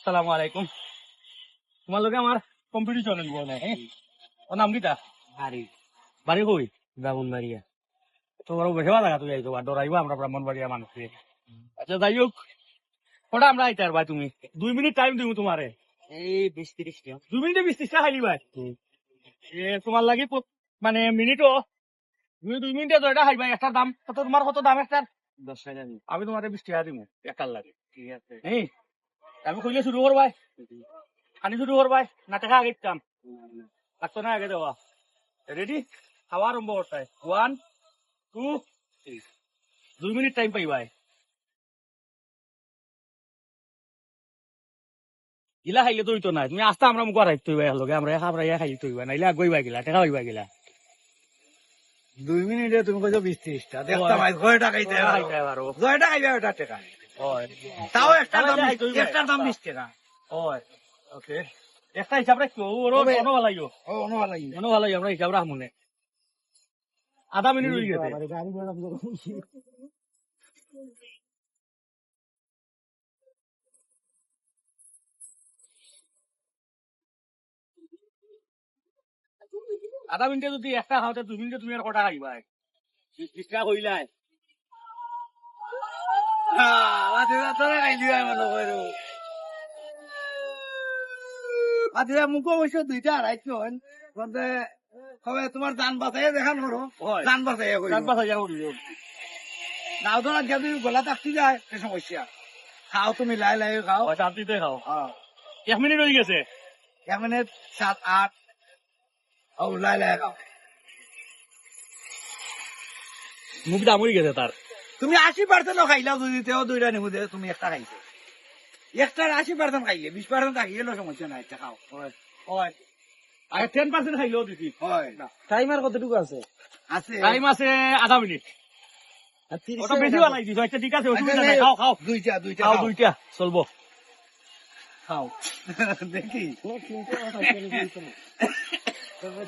সালামু আলাইকুম। তোমার লগে আমার কম্পিটিশন হইব না, হ্যাঁ? ও নাম কিতা? বাড়ি বাড়ি কই? ব্রাহ্মণবাড়িয়া। তোমার বেহেবা লাগা তুই আইতো আর ডরাইবা আমরা ব্রাহ্মণবাড়িয়া মানুষকে। আচ্ছা যাই হোক, ওটা আমরা আইতে আর ভাই তুমি 2 মিনিট টাইম দিব তোমারে। এই 20-30 টা। 2 মিনিটে 20-30টা খাইলি ভাই। তোমার লাগি মানে মিনিটও তুমি 2 মিনিটে তো এটা খাইবা। একটার দাম কত? তোমার কত দাম একটার? 10 টাকা দিন। আমি তোমারে 20 টাকা দিব একটার লাগে। ঠিক আছে। হ্যাঁ, আমি কইলে শুরু করবাই, খানি শুরু করবাই না টাকা আগে দিতাম লাগতো না আগে দেওয়া। রেডি? খাওয়া আরম্ভ করতে 1 2 3। 2 মিনিট টাইম পাই ভাই। গিলা খাইলে তো হইতো না, তুমি আস্তে আমরা মুখ রাখতে হইবা লগে আমরা আমরা খাইতে হইবা নাইলে আগুইবা গিলা টাকা পাইবা গিলা। 2 মিনিটে তুমি কইছো 20-30 টা। দেখতা ভাই কয় টাকা খাইতে পারো। কয় টাকা খাইবে ওটা টাকা। হয় তাও একটার দাম তাহলে যাই, একটার দাম 20 টাকা। হয় ওকে, একটা হিসাব রাখছো ওর হবে। মনে ভালাইও, ও অন্য ভালো লাগে। মনে ভালাই আমরা হিসাব রাখ মনে। আধা মিনিট হয়ে গেছে। আধা মিনিটে যদি একটা খাওয়াতে 2 মিনিটে তুমি আর কটা খাইবা? 20 টাকা কইলাই। মুখ অবশ্য 2টা আড়াইশো কবে তোমার দান বাঁচাই দেখান করো। হয়। দান বাঁচাই চার পাঁচ হাজার করিও। নাও তো না যদি গলা থাকতে যায় সে সমস্যা। খাও তুমি লাই লাই খাও। শান্তিতে খাও। হ্যাঁ 1 মিনিট হয়ে গেছে। 1 মিনিট 7-8 ও লাই লাই খাও। মুখ দাম হয়ে গেছে তার। তুমি 80% খাইলাও যদি তেও 2টা নিবো দে তুমি একটা খাইছো। একটার 80% খাইলে 20% থাকি গেলেও সমস্যা নাই একটা খাও। হয় হয় আর 10% খাইলেও দিছি। হয় টাইমার কতটুকু আছে? আছে টাইম আছে আধা মিনিট। আর 30 ওটা বেশি সেকেন্ড বানাই দিছো। আচ্ছা ঠিক আছে, অসুবিধা নাই। খাও খাও দুইটা খাও, খাও। 2টা চলবো। খাও। দেখি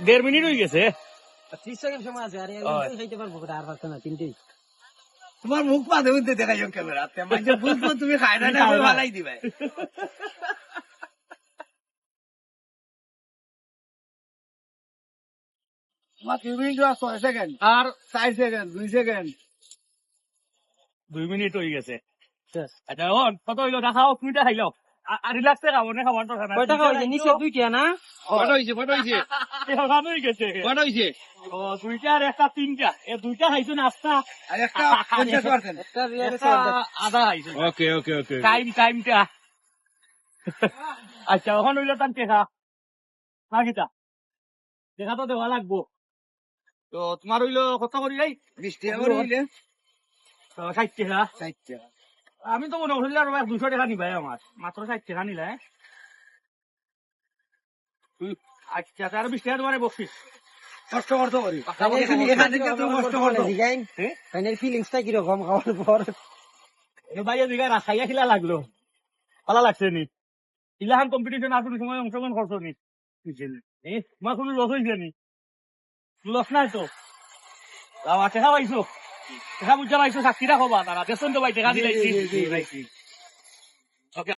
1.5 মিনিট হয়ে গেছে। 30 সেকেন্ড সময় আছে। আরে হয়। খাইতে পারবো আর পারছ না তিনটেই। তোমার মুখ পাতে উঠতে দেখাই ক্যামেরা বুঝবো তুমি খাই না ভালাই দিবে। তোমার 2 মিনিট 6 সেকেন্ড আর 4 সেকেন্ড 2 সেকেন্ড 2 মিনিট হয়ে গেছে। শেষ। আচ্ছা এখন কত হইলো? দেখাও, 2টা খাইলো। আর রিল্যাক্সে খাবো না, খাবার দরকার নাই। কয় টাকা হইছে? নিচে 2টা না? কত হয়েছে কত হয়েছে খানো হয়ে গেছে। কত হয়েছে ও 2টা আর একটা 3টা। এই 2টা খাইছো নাস্তা, আর একটা 50%। একটা রিয়ালে একটা আধা খাইছো। ওকে ওকে ওকে টাইমটা। আচ্ছা এখন হইলো তার টেকা না কিতা দেখা তো দেওয়া লাগবো। তো তোমার হইলো কত করি যাই? 20 টাকা করে হইলে 60 টাকা। 60 টাকা। আমি তো মনে করছিলাম 200 টাকা নিবাই আমার, মাত্র 60 টাকা নিলে। আচ্ছা তার 20 টাকা তোমার বসিস। কষ্ট করতে পারি ফাইনাল এখান থেকে তুমি কষ্ট করতো দিগাইন। ফাইনাল ফিলিংসটা কি রকম খাওয়ার পর? ভাইয়া দিঘা রাখাইয়া খিলা লাগলো, ভালো লাগছে নি? ইলাহান কম্পিটিশন আর কোনো সময় অংশগ্রহণ করছো নি? তোমার কোনো লস হয়েছে নি? লস নাই তো? টেকা পাইছো, টেকা বুঝা পাইছো, সাক্ষী রাখবা তারা দেখছেন তো ভাই টেকা দিলাইছি।